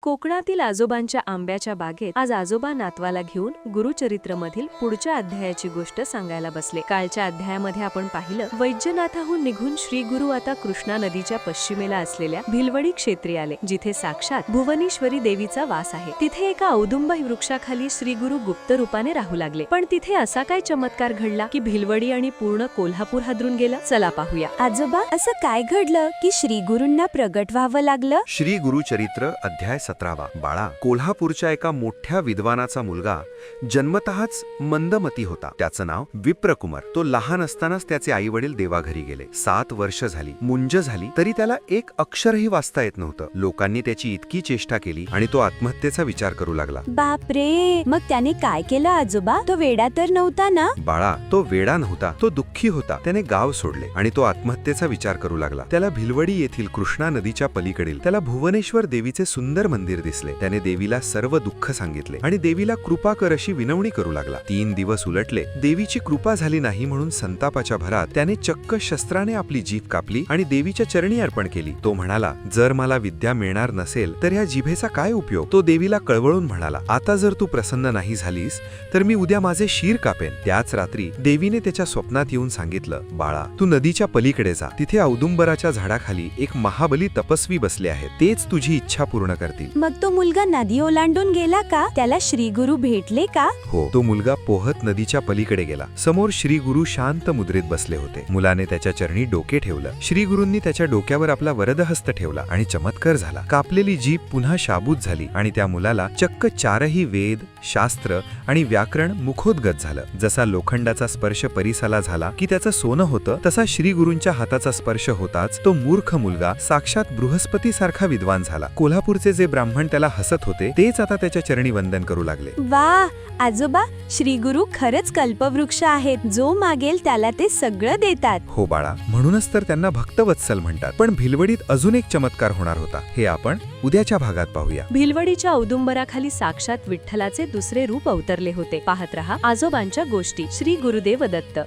कोकणातील आजोबांच्या आंब्याच्या बागेत आज आजोबा नातवाला घेऊन गुरुचरित्रमधील पुढच्या अध्यायाची गोष्ट सांगायला बसले. कालच्या अध्यायामध्ये आपण पाहिलं, वैजनाथाहून निघून श्री गुरु आता कृष्णा नदीच्या पश्चिमेला असलेल्या भिलवडी क्षेत्री आले, जिथे साक्षात भुवनेश्वरी देवीचा वास आहे. तिथे एका औदुंब वृक्षाखाली श्री गुरु गुप्त रूपाने राहू लागले. पण तिथे असा काय चमत्कार घडला की भिलवडी आणि पूर्ण कोल्हापूर हादरून गेलं? चला पाहूया. आजोबा, असं काय घडलं की श्री गुरूंना प्रगट व्हावं लागलं? श्री गुरुचरित्र अध्याय 17. बाळा, कोल्हापूरच्या एका मोठ्या विद्वानाचा मुलगा जन्मतःच मंदमती होता. त्याचं नाव विप्रकुमार. तो लहान असतानाच त्याचे आई वडील देवाघरी गेले. 7 वर्ष झाली, मुंज झाली, तरी त्याला एक अक्षरही वाचता येत नव्हतं. लोकांनी त्याची इतकी चेष्टा केली आणि तो आत्महत्येचा विचार करू लागला. बापरे, मग त्याने काय केलं आजोबा? तो वेडा तर नव्हता ना? बाळा, तो वेडा नव्हता, तो दुःखी होता. त्याने गाव सोडले आणि तो आत्महत्येचा विचार करू लागला. त्याला भिलवडी येथील कृष्णा नदीच्या पलीकडील त्याला भुवनेश्वर देवीचे सुंदर मंदिर दिसले. त्याने देवीला सर्व दुःख सांगितले आणि देवीला कृपा कर अशी विनवणी करू लागला. 3 दिवस उलटले, देवीची कृपा झाली नाही म्हणून संतापाच्या भरात त्याने चक्क शस्त्राने आपली जीभ कापली आणि देवीच्या चरणी अर्पण केली. तो म्हणाला, जर मला विद्या मिळणार नसेल तर या जिभेचा काय उपयोग? तो देवीला कळवळून म्हणाला, आता जर तू प्रसन्न नाही झालीस तर मी उद्या माझे शीर कापेन. त्याच रात्री देवीने त्याच्या स्वप्नात येऊन सांगितलं, बाळा, तू नदीच्या पलीकडे जा. तिथे औदुंबराच्या झाडाखाली एक महाबली तपस्वी बसले आहेत. तेच तुझी इच्छा पूर्ण करतील. मग तो मुलगा नदी ओलांडून गेला का? त्याला श्री गुरु भेटले का? हो, तो मुलगा पोहत नदीच्या पलीकडे गेला. समोर श्री गुरु शांत मुद्रेत बसले होते. मुलाने त्याच्या चरणी डोके ठेवलं. श्री गुरूंनी त्याच्या डोक्यावर आपला वरदहस्त ठेवला आणि चमत्कार झाला. कापलेली जीभ पुन्हा शाबूत झाली आणि त्या मुलाला चक्क 4ही वेद, शास्त्र आणि व्याकरण मुखोद्गत झालं. जसा लोखंडाचा स्पर्श परिसाला झाला की त्याचं सोनं होतं, तसा श्री गुरूंच्या हाताचा स्पर्श होताच तो मूर्ख मुलगा साक्षात बृहस्पती सारखा विद्वान झाला. कोल्हापूरचे जे ब्राह्मण त्याला हसत होते तेच आता त्याच्या चरणी वंदन करू लागले. वा आजोबा, श्री गुरु खरंच कल्पवृक्ष आहेत. जो मागेल त्याला ते सगळं देतात. हो बाळा, म्हणूनच तर त्यांना भक्तवत्सल म्हणतात. पण भिलवडीत अजून एक चमत्कार होणार होता. हे आपण उद्याच्या भागात पाहूया. भिलवडीच्या औदुंबराखाली साक्षात विठ्ठलाचे दुसरे रूप अवतरले होते. पाहत रहा आजोबांच्या गोष्टी. श्री गुरुदेव दत्त.